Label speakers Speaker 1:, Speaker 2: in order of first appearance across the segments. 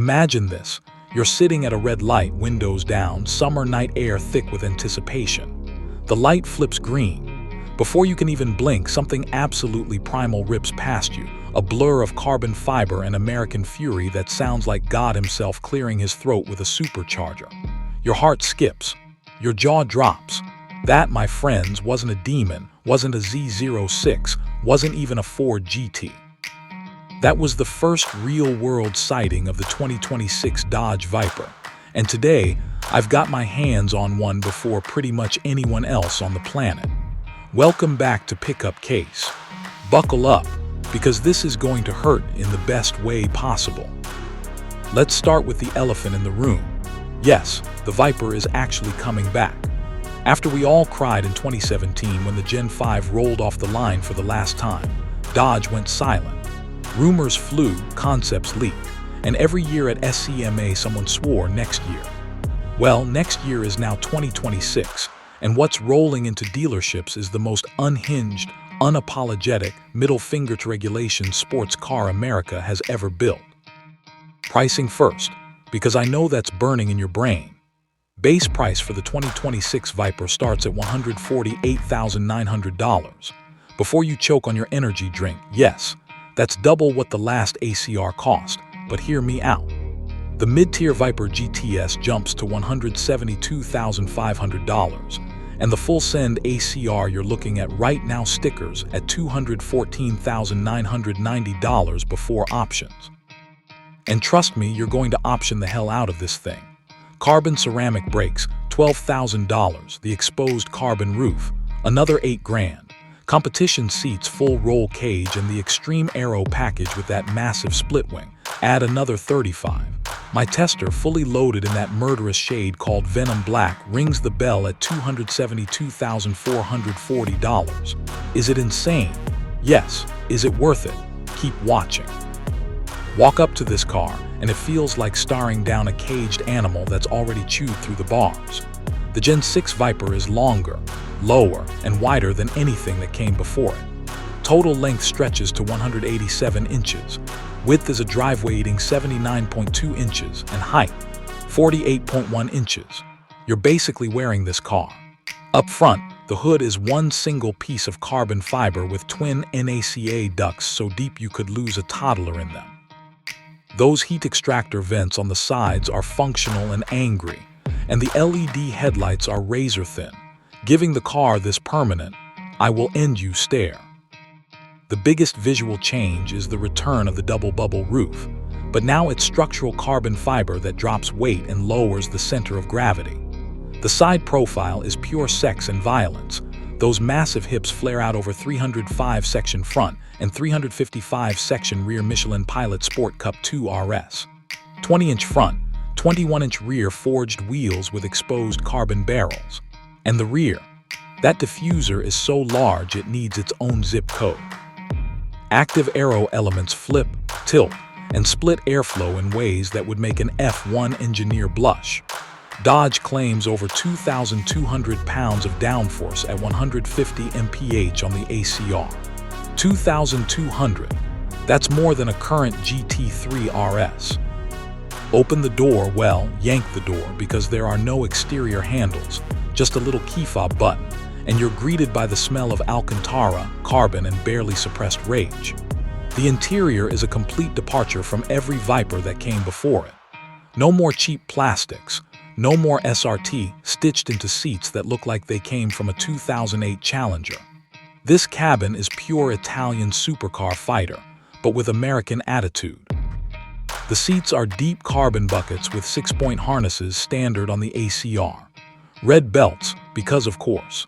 Speaker 1: Imagine this. You're sitting at a red light, windows down, summer night air thick with anticipation. The light flips green. Before you can even blink, something absolutely primal rips past you, a blur of carbon fiber and American fury that sounds like God himself clearing his throat with a supercharger. Your heart skips. Your jaw drops. That, my friends, wasn't a demon, wasn't a Z06, wasn't even a Ford GT. That was the first real-world sighting of the 2026 Dodge Viper, and today I've got my hands on one before pretty much anyone else on the planet. Welcome back to Pickup Case. Buckle up, because this is going to hurt in the best way possible. Let's start with the elephant in the room. Yes, the Viper is actually coming back. After we all cried in 2017 when the Gen 5 rolled off the line for the last time, Dodge went silent. Rumors flew, concepts leaked, and every year at SCMA someone swore next year. Well, next year is now 2026, and what's rolling into dealerships is the most unhinged, unapologetic, middle finger to regulation sports car America has ever built. Pricing first, because I know that's burning in your brain. Base price for the 2026 Viper starts at $148,900. Before you choke on your energy drink, yes, that's double what the last ACR cost, but hear me out. The mid-tier Viper GTS jumps to $172,500, and the full-send ACR you're looking at right now stickers at $214,990 before options. And trust me, you're going to option the hell out of this thing. Carbon ceramic brakes, $12,000, the exposed carbon roof, another $8,000. Competition seats, full roll cage, and the extreme aero package with that massive split wing, add another $35,000. My tester, fully loaded in that murderous shade called Venom Black, rings the bell at $272,440. Is it insane? Yes. Is it worth it? Keep watching. Walk up to this car, and it feels like staring down a caged animal that's already chewed through the bars. The Gen 6 Viper is longer, lower, and wider than anything that came before it. Total length stretches to 187 inches. Width is a driveway-eating 79.2 inches, and height, 48.1 inches. You're basically wearing this car. Up front, the hood is one single piece of carbon fiber with twin NACA ducts so deep you could lose a toddler in them. Those heat extractor vents on the sides are functional and angry, and the LED headlights are razor thin, giving the car this permanent, I will end you stare. The biggest visual change is the return of the double bubble roof, but now it's structural carbon fiber that drops weight and lowers the center of gravity. The side profile is pure sex and violence. Those massive hips flare out over 305 section front and 355 section rear Michelin Pilot Sport Cup 2 RS. 20-inch front, 21-inch rear forged wheels with exposed carbon barrels. And the rear, that diffuser is so large it needs its own zip code. Active aero elements flip, tilt, and split airflow in ways that would make an F1 engineer blush. Dodge claims over 2,200 pounds of downforce at 150 mph on the ACR. 2,200. That's more than a current GT3 RS. Open the door, well, yank the door, because there are no exterior handles, just a little key fob button, and you're greeted by the smell of Alcantara, carbon, and barely suppressed rage. The interior is a complete departure from every Viper that came before it. No more cheap plastics, no more SRT stitched into seats that look like they came from a 2008 Challenger. This cabin is pure Italian supercar fighter, but with American attitude. The seats are deep carbon buckets with 6-point harnesses standard on the ACR. Red belts, because of course.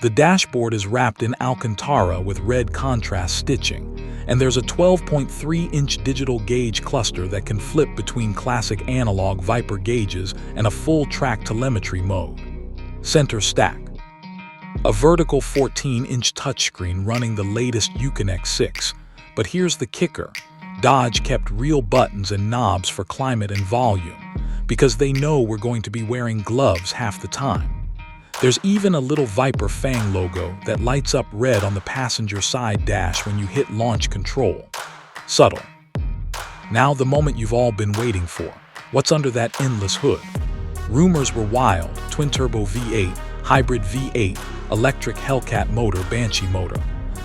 Speaker 1: The dashboard is wrapped in Alcantara with red contrast stitching, and there's a 12.3-inch digital gauge cluster that can flip between classic analog Viper gauges and a full-track telemetry mode. Center stack. A vertical 14-inch touchscreen running the latest Yukon X6. But here's the kicker. Dodge kept real buttons and knobs for climate and volume, because they know we're going to be wearing gloves half the time. There's even a little Viper Fang logo that lights up red on the passenger side dash when you hit launch control. Subtle. Now the moment you've all been waiting for. What's under that endless hood? Rumors were wild: twin-turbo V8, hybrid V8, electric Hellcat motor, Banshee motor.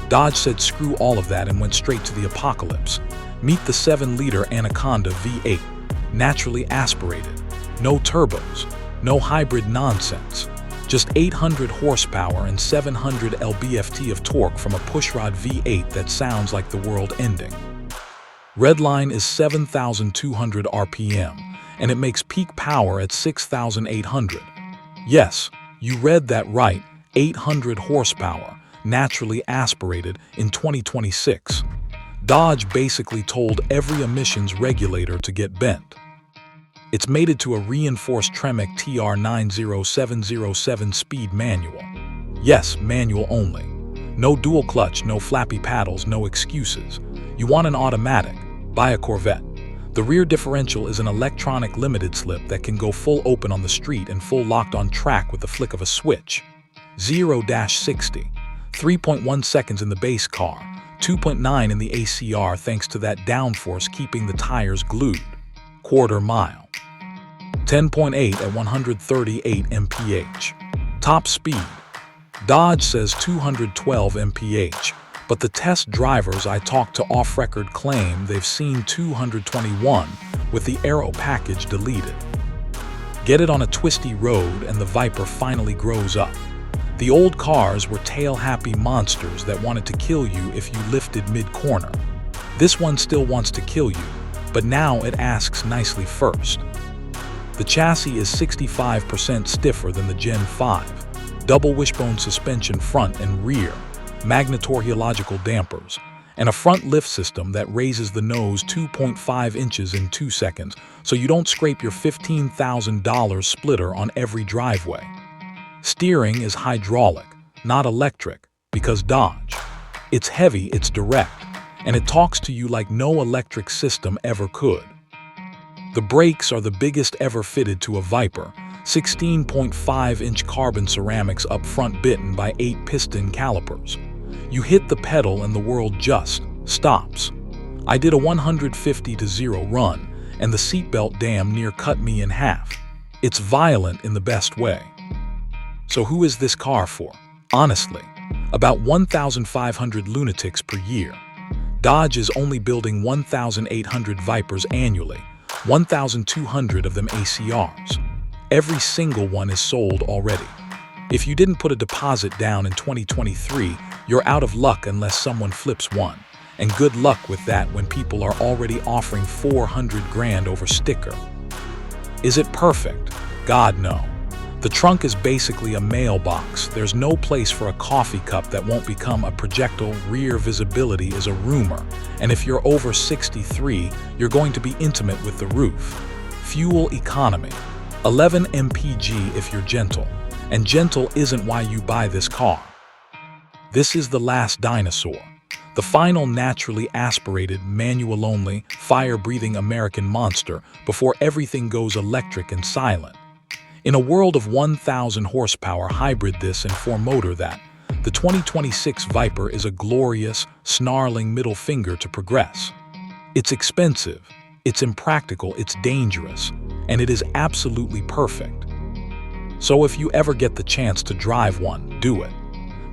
Speaker 1: Dodge said screw all of that and went straight to the apocalypse. Meet the 7-liter Anaconda V8, naturally aspirated. No turbos, no hybrid nonsense. Just 800 horsepower and 700 lb-ft of torque from a pushrod V8 that sounds like the world ending. Redline is 7,200 RPM, and it makes peak power at 6,800. Yes, you read that right, 800 horsepower, naturally aspirated in 2026. Dodge basically told every emissions regulator to get bent. It's mated to a reinforced Tremec TR90707 speed manual. Yes, manual only. No dual clutch, no flappy paddles, no excuses. You want an automatic? Buy a Corvette. The rear differential is an electronic limited slip that can go full open on the street and full locked on track with the flick of a switch. 0-60. 3.1 seconds in the base car, 2.9 in the ACR thanks to that downforce keeping the tires glued. Quarter mile. 10.8 at 138 mph. Top speed. Dodge says 212 mph, but the test drivers I talked to off-record claim they've seen 221 with the aero package deleted. Get it on a twisty road and the Viper finally grows up. The old cars were tail-happy monsters that wanted to kill you if you lifted mid-corner. This one still wants to kill you, but now it asks nicely first. The chassis is 65% stiffer than the Gen 5, double wishbone suspension front and rear, magnetorheological dampers, and a front lift system that raises the nose 2.5 inches in 2 seconds so you don't scrape your $15,000 splitter on every driveway. Steering is hydraulic, not electric, because Dodge. It's heavy, it's direct, and it talks to you like no electric system ever could. The brakes are the biggest ever fitted to a Viper, 16.5-inch carbon ceramics up front bitten by 8-piston calipers. You hit the pedal and the world just stops. I did a 150-0 run, and the seatbelt damn near cut me in half. It's violent in the best way. So who is this car for? Honestly, about 1,500 lunatics per year. Dodge is only building 1,800 Vipers annually, 1,200 of them ACRs. Every single one is sold already. If you didn't put a deposit down in 2023, you're out of luck unless someone flips one. And good luck with that when people are already offering 400 grand over sticker. Is it perfect? God, no. The trunk is basically a mailbox. There's no place for a coffee cup that won't become a projectile. Rear visibility is a rumor. And if you're over 63, you're going to be intimate with the roof. Fuel economy. 11 mpg if you're gentle. And gentle isn't why you buy this car. This is the last Dinosaur. The final naturally aspirated, manual-only, fire-breathing American monster before everything goes electric and silent. In a world of 1,000 horsepower hybrid this and 4-motor that, the 2026 Viper is a glorious, snarling middle finger to progress. It's expensive, it's impractical, it's dangerous, and it is absolutely perfect. So if you ever get the chance to drive one, do it.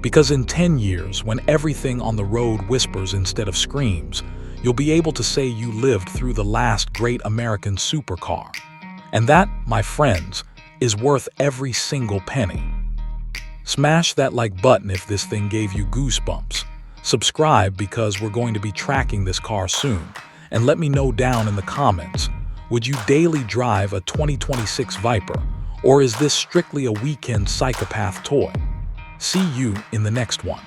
Speaker 1: Because in 10 years, when everything on the road whispers instead of screams, you'll be able to say you lived through the last great American supercar. And that, my friends, is worth every single penny. Smash that like button if this thing gave you goosebumps. Subscribe because we're going to be tracking this car soon. And let me know down in the comments, would you daily drive a 2026 Viper? Or is this strictly a weekend psychopath toy? See you in the next one.